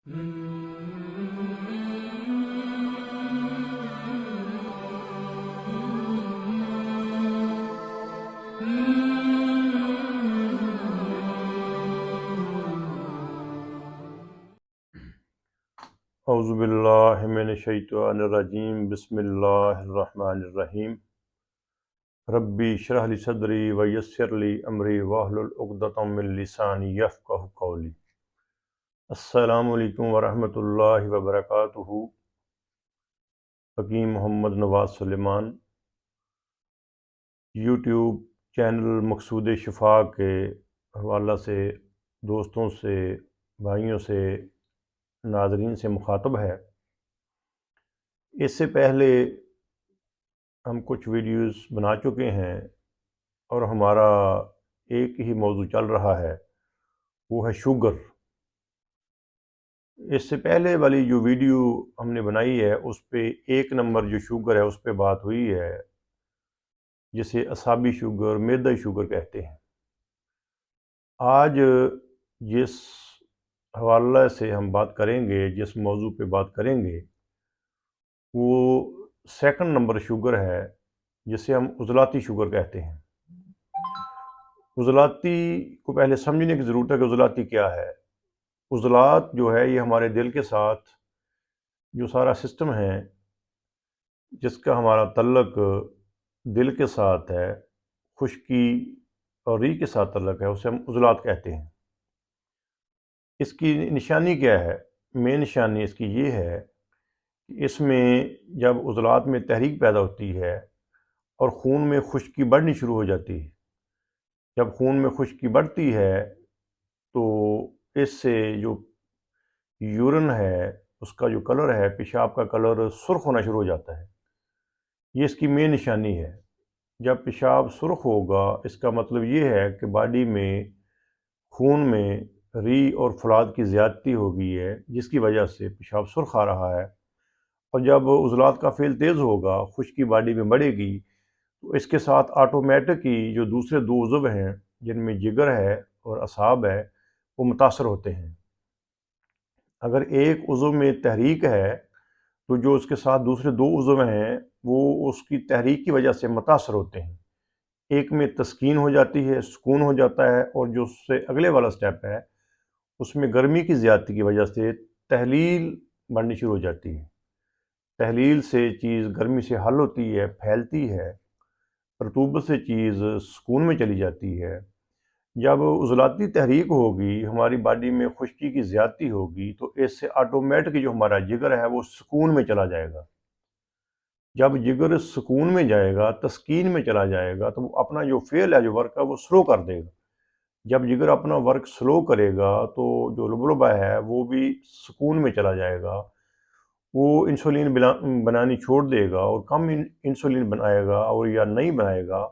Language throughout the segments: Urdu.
اعوذ باللہ من الشیطان الرجیم، بسم اللہ الرحمن الرحیم۔ ربی اشرح لی صدری ویسر لی امری واحلل عقدۃ من لسانی یفقہوا قولی۔ السلام علیکم ورحمۃ اللہ وبرکاتہ۔ حکیم محمد نواز سلیمان، یوٹیوب چینل مقصود شفا کے حوالہ سے دوستوں سے، بھائیوں سے، ناظرین سے مخاطب ہے۔ اس سے پہلے ہم کچھ ویڈیوز بنا چکے ہیں اور ہمارا ایک ہی موضوع چل رہا ہے، وہ ہے شوگر۔ اس سے پہلے والی جو ویڈیو ہم نے بنائی ہے اس پہ 1 نمبر جو شوگر ہے اس پہ بات ہوئی ہے، جسے اعصابی شوگر، معدہ شوگر کہتے ہیں۔ آج جس حوالے سے ہم بات کریں گے، جس موضوع پہ بات کریں گے، وہ 2 نمبر شوگر ہے، جسے ہم عضلاتی شوگر کہتے ہیں۔ عضلاتی کو پہلے سمجھنے کی ضرورت ہے کہ عضلاتی کیا ہے۔ عضلات جو ہے یہ ہمارے دل کے ساتھ جو سارا سسٹم ہے، جس کا ہمارا تعلق دل کے ساتھ ہے، خشکی اور ری کے ساتھ تعلق ہے، اسے ہم عضلات کہتے ہیں۔ اس کی نشانی کیا ہے؟ مین نشانی اس کی یہ ہے کہ اس میں جب عضلات میں تحریک پیدا ہوتی ہے اور خون میں خشکی بڑھنی شروع ہو جاتی ہے، جب خون میں خشکی بڑھتی ہے تو اس سے جو یورین ہے، اس کا جو کلر ہے، پیشاب کا کلر سرخ ہونا شروع ہو جاتا ہے۔ یہ اس کی مین نشانی ہے۔ جب پیشاب سرخ ہوگا، اس کا مطلب یہ ہے کہ باڈی میں خون میں ری اور فولاد کی زیادتی ہو گئی ہے، جس کی وجہ سے پیشاب سرخ آ رہا ہے۔ اور جب عضلات کا فعل تیز ہوگا، خشکی باڈی میں بڑھے گی، تو اس کے ساتھ آٹومیٹک ہی جو دوسرے 2 عضو ہیں، جن میں جگر ہے اور اعصاب ہے، وہ متاثر ہوتے ہیں۔ اگر ایک عضو میں تحریک ہے تو جو اس کے ساتھ دوسرے 2 عضو ہیں وہ اس کی تحریک کی وجہ سے متاثر ہوتے ہیں۔ ایک میں تسکین ہو جاتی ہے، سکون ہو جاتا ہے، اور جو اس سے اگلے والا سٹیپ ہے اس میں گرمی کی زیادتی کی وجہ سے تحلیل بڑھنی شروع ہو جاتی ہے۔ تحلیل سے چیز گرمی سے حل ہوتی ہے، پھیلتی ہے، رطوبت سے چیز سکون میں چلی جاتی ہے۔ جب عضلاتی تحریک ہوگی، ہماری باڈی میں خشکی کی زیادتی ہوگی، تو اس سے آٹومیٹک جو ہمارا جگر ہے وہ سکون میں چلا جائے گا۔ جب جگر سکون میں جائے گا، تسکین میں چلا جائے گا، تو وہ اپنا جو فعل ہے، جو ورک ہے، وہ سلو کر دے گا۔ جب جگر اپنا ورک سلو کرے گا تو جو لبلبہ ہے وہ بھی سکون میں چلا جائے گا، وہ انسولین بنانی چھوڑ دے گا اور کم انسولین بنائے گا، اور یا نہیں بنائے گا۔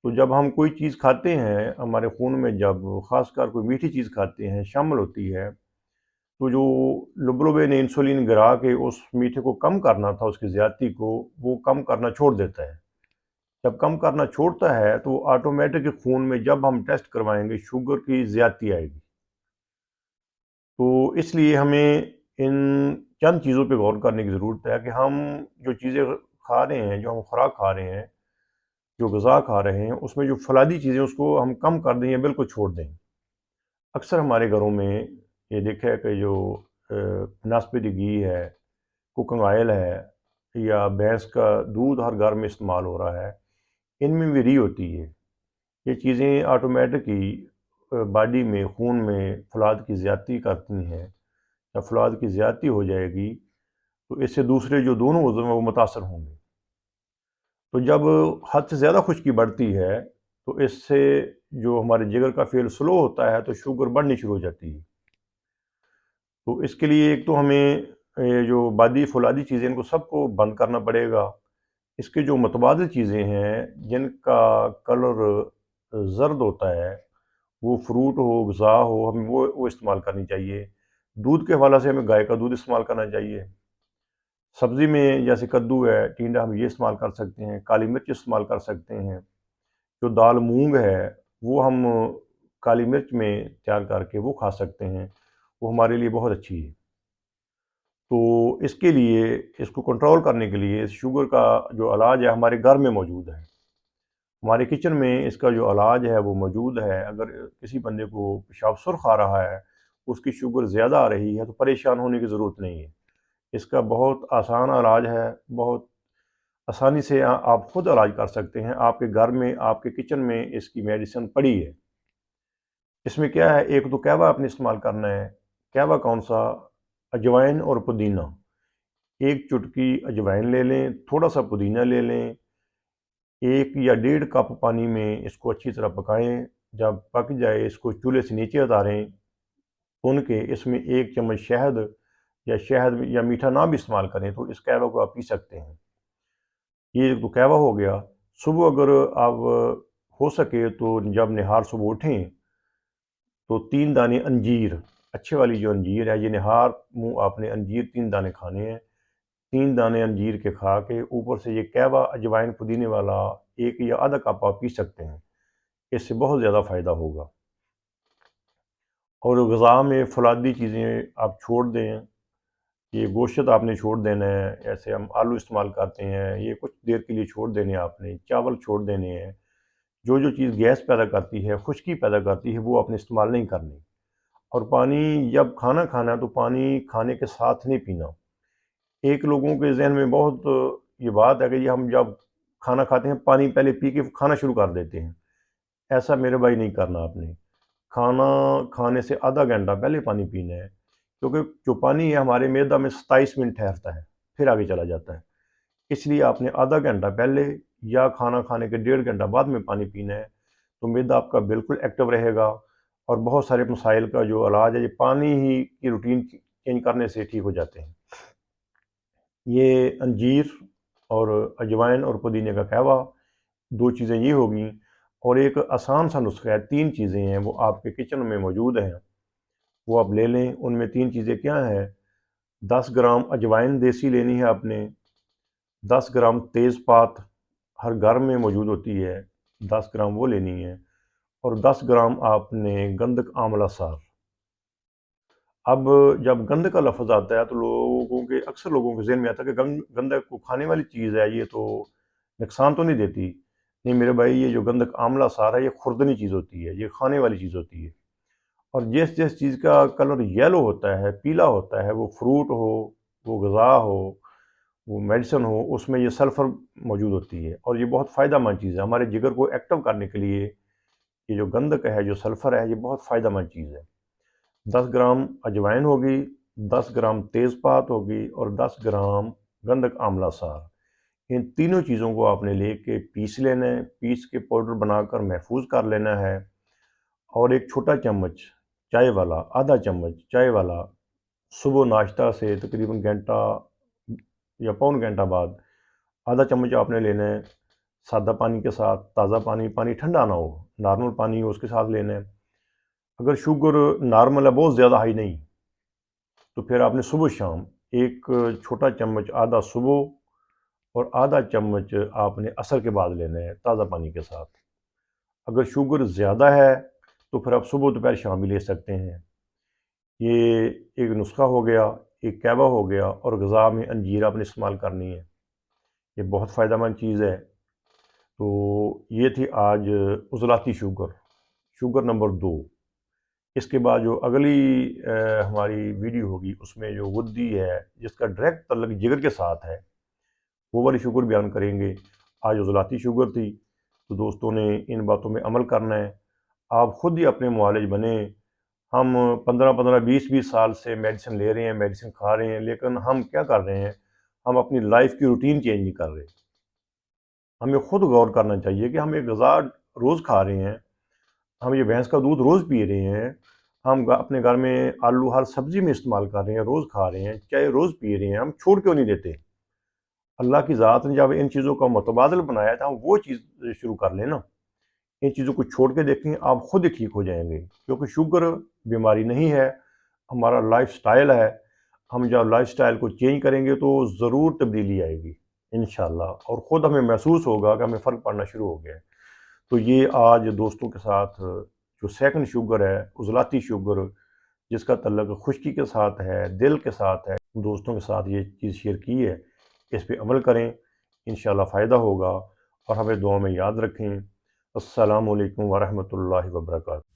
تو جب ہم کوئی چیز کھاتے ہیں، ہمارے خون میں جب خاص کر کوئی میٹھی چیز کھاتے ہیں، شامل ہوتی ہے، تو جو لبلبے نے انسولین گرا کے اس میٹھے کو کم کرنا تھا، اس کی زیادتی کو، وہ کم کرنا چھوڑ دیتا ہے۔ جب کم کرنا چھوڑتا ہے تو آٹومیٹک خون میں جب ہم ٹیسٹ کروائیں گے شوگر کی زیادتی آئے گی۔ تو اس لیے ہمیں ان چند چیزوں پہ غور کرنے کی ضرورت ہے کہ ہم جو چیزیں کھا رہے ہیں، جو ہم خوراک کھا رہے ہیں، جو غذا کھا رہے ہیں، اس میں جو فولادی چیزیں اس کو ہم کم کر دیں یا بالکل چھوڑ دیں۔ اکثر ہمارے گھروں میں یہ دیکھا ہے کہ جو ناسپتی گھی ہے، کوکنگ آئل ہے، یا بھینس کا دودھ ہر گھر میں استعمال ہو رہا ہے، ان میں بھی ری ہوتی ہے۔ یہ چیزیں آٹومیٹک ہی باڈی میں، خون میں فولاد کی زیادتی کرتی ہیں۔ جب فولاد کی زیادتی ہو جائے گی تو اس سے دوسرے جو دونوں عضو ہیں وہ متاثر ہوں گے۔ تو جب حد سے زیادہ خشکی بڑھتی ہے تو اس سے جو ہمارے جگر کا فعل سلو ہوتا ہے تو شوگر بڑھنی شروع ہو جاتی ہے۔ تو اس کے لیے ایک تو ہمیں جو بادی فولادی چیزیں ان کو سب کو بند کرنا پڑے گا۔ اس کے جو متبادل چیزیں ہیں جن کا کلر زرد ہوتا ہے، وہ فروٹ ہو، غذا ہو، ہمیں وہ استعمال کرنی چاہیے۔ دودھ کے حوالے سے ہمیں گائے کا دودھ استعمال کرنا چاہیے۔ سبزی میں جیسے کدو ہے، ٹینڈا، ہم یہ استعمال کر سکتے ہیں۔ کالی مرچ استعمال کر سکتے ہیں۔ جو دال مونگ ہے وہ ہم کالی مرچ میں تیار کر کے وہ کھا سکتے ہیں، وہ ہمارے لیے بہت اچھی ہے۔ تو اس کے لیے، اس کو کنٹرول کرنے کے لیے، اس شوگر کا جو علاج ہے ہمارے گھر میں موجود ہے، ہمارے کچن میں اس کا جو علاج ہے وہ موجود ہے۔ اگر کسی بندے کو پیشاب سرخ آ رہا ہے، اس کی شوگر زیادہ آ رہی ہے، تو پریشان ہونے کی ضرورت نہیں ہے۔ اس کا بہت آسان علاج ہے، بہت آسانی سے آپ خود علاج کر سکتے ہیں۔ آپ کے گھر میں، آپ کے کچن میں اس کی میڈیسن پڑی ہے۔ اس میں کیا ہے، ایک تو قہوہ آپ نے استعمال کرنا ہے۔ قہوہ کون سا؟ اجوائن اور پودینہ۔ ایک چٹکی اجوائن لے لیں، تھوڑا سا پودینہ لے لیں، 1 یا 1.5 کپ پانی میں اس کو اچھی طرح پکائیں۔ جب پک جائے اس کو چولہے سے نیچے اتاریں، ان کے اس میں 1 چمچ شہد یا میٹھا نہ بھی استعمال کریں تو اس قہوہ کو آپ پی سکتے ہیں۔ یہ تو قہوہ ہو گیا۔ صبح اگر آپ ہو سکے تو جب نہار صبح اٹھیں تو 3 دانے انجیر، اچھے والی جو انجیر ہے، یہ نہار منہ آپ نے انجیر 3 دانے کھانے ہیں۔ 3 دانے انجیر کے کھا کے اوپر سے یہ قہوہ اجوائن پودینے والا 1 یا آدھا کپ آپ پی سکتے ہیں۔ اس سے بہت زیادہ فائدہ ہوگا۔ اور غذا میں فولادی چیزیں آپ چھوڑ دیں، یہ گوشت آپ نے چھوڑ دینا ہے، ایسے ہم آلو استعمال کرتے ہیں، یہ کچھ دیر کے لیے چھوڑ دینے آپ نے، چاول چھوڑ دینے ہیں۔ جو چیز گیس پیدا کرتی ہے، خشکی پیدا کرتی ہے، وہ آپ نے استعمال نہیں کرنی۔ اور پانی جب کھانا کھانا ہے تو پانی کھانے کے ساتھ نہیں پینا۔ ایک لوگوں کے ذہن میں بہت یہ بات ہے کہ یہ ہم جب کھانا کھاتے ہیں پانی پہلے پی کے کھانا شروع کر دیتے ہیں۔ ایسا میرے بھائی نہیں کرنا آپ نے۔ کھانا کھانے سے آدھا گھنٹہ پہلے پانی پینا ہے، کیونکہ جو پانی ہے ہمارے معدہ میں 27 منٹ ٹھہرتا ہے، پھر آگے چلا جاتا ہے۔ اس لیے آپ نے آدھا گھنٹہ پہلے یا کھانا کھانے کے 1.5 گھنٹہ بعد میں پانی پینا ہے، تو معدہ آپ کا بالکل ایکٹیو رہے گا، اور بہت سارے مسائل کا جو علاج ہے یہ پانی ہی کی روٹین چینج کرنے سے ٹھیک ہو جاتے ہیں۔ یہ انجیر اور اجوائن اور پودینے کا قہوہ، 2 چیزیں یہ ہوگیں، اور ایک آسان سا نسخہ ہے، 3 چیزیں ہیں وہ آپ کے کچن میں موجود ہیں، وہ آپ لے لیں۔ ان میں 3 چیزیں کیا ہیں؟ 10 گرام اجوائن دیسی لینی ہے آپ نے، 10 گرام تیز پات ہر گھر میں موجود ہوتی ہے، 10 گرام وہ لینی ہے، اور 10 گرام آپ نے گندک آملہ سار۔ اب جب گندک کا لفظ آتا ہے تو اکثر لوگوں کے ذہن میں آتا ہے کہ گندک کو کھانے والی چیز ہے، یہ تو نقصان تو نہیں دیتی۔ نہیں میرے بھائی، یہ جو گندک آملہ سار ہے یہ خوردنی چیز ہوتی ہے، یہ کھانے والی چیز ہوتی ہے۔ اور جس چیز کا کلر یلو ہوتا ہے، پیلا ہوتا ہے، وہ فروٹ ہو، وہ غذا ہو، وہ میڈیسن ہو، اس میں یہ سلفر موجود ہوتی ہے، اور یہ بہت فائدہ مند چیز ہے ہمارے جگر کو ایکٹیو کرنے کے لیے۔ یہ جو گندک ہے، جو سلفر ہے، یہ بہت فائدہ مند چیز ہے۔ 10 گرام اجوائن ہوگی، 10 گرام تیز پات ہوگی، اور 10 گرام گندک آملہ سار۔ ان تینوں چیزوں کو آپ نے لے کے پیس لینا ہے، پیس کے پاؤڈر بنا کر محفوظ کر لینا ہے۔ اور ایک چھوٹا چمچ چائے والا، آدھا چمچ چائے والا، صبح ناشتہ سے تقریباً گھنٹہ یا پون گھنٹہ بعد آدھا چمچ آپ نے لینا ہے، سادہ پانی کے ساتھ، تازہ پانی ٹھنڈا نہ ہو، نارمل پانی ہو اس کے ساتھ لینا ہے۔ اگر شوگر نارمل ہے، بہت زیادہ ہائی نہیں، تو پھر آپ نے صبح شام ایک چھوٹا چمچ آدھا صبح اور آدھا چمچ آپ نے عصر کے بعد لینا ہے، تازہ پانی کے ساتھ۔ اگر شوگر زیادہ ہے تو پھر آپ صبح دوپہر شام بھی لے سکتے ہیں۔ یہ ایک نسخہ ہو گیا، ایک قہوہ ہو گیا، اور غذا میں انجیر آپ نے استعمال کرنی ہے، یہ بہت فائدہ مند چیز ہے۔ تو یہ تھی آج عضلاتی شوگر نمبر 2۔ اس کے بعد جو اگلی ہماری ویڈیو ہوگی اس میں جو غدی ہے، جس کا ڈائریکٹ تعلق جگر کے ساتھ ہے، وہ والی شوگر بیان کریں گے۔ آج عضلاتی شوگر تھی، تو دوستوں نے ان باتوں میں عمل کرنا ہے۔ آپ خود ہی اپنے معالج بنیں۔ ہم 15-20 سال سے میڈیسن لے رہے ہیں، میڈیسن کھا رہے ہیں، لیکن ہم کیا کر رہے ہیں؟ ہم اپنی لائف کی روٹین چینج نہیں کر رہے۔ ہمیں خود غور کرنا چاہیے کہ ہم ایک غذا روز کھا رہے ہیں، ہم یہ بھینس کا دودھ روز پی رہے ہیں، ہم اپنے گھر میں آلو ہر سبزی میں استعمال کر رہے ہیں، روز کھا رہے ہیں، چائے روز پی رہے ہیں، ہم چھوڑ کیوں نہیں دیتے؟ اللہ کی ذات نے جب ان چیزوں کا متبادل بنایا تھا، ہم وہ چیز شروع کر لیں نا۔ ان چیزوں کو چھوڑ کے دیکھیں، آپ خود ہی ٹھیک ہو جائیں گے، کیونکہ شوگر بیماری نہیں ہے، ہمارا لائف سٹائل ہے۔ ہم جب لائف سٹائل کو چینج کریں گے تو ضرور تبدیلی آئے گی انشاءاللہ، اور خود ہمیں محسوس ہوگا کہ ہمیں فرق پڑنا شروع ہو گیا ہے۔ تو یہ آج دوستوں کے ساتھ جو سیکنڈ شوگر ہے، عضلاتی شوگر، جس کا تعلق خشکی کے ساتھ ہے، دل کے ساتھ ہے، دوستوں کے ساتھ یہ چیز شیئر کی ہے، اس پہ عمل کریں، انشاءاللہ فائدہ ہوگا، اور ہمیں دعا میں یاد رکھیں۔ السلام علیکم ورحمۃ اللہ وبرکاتہ۔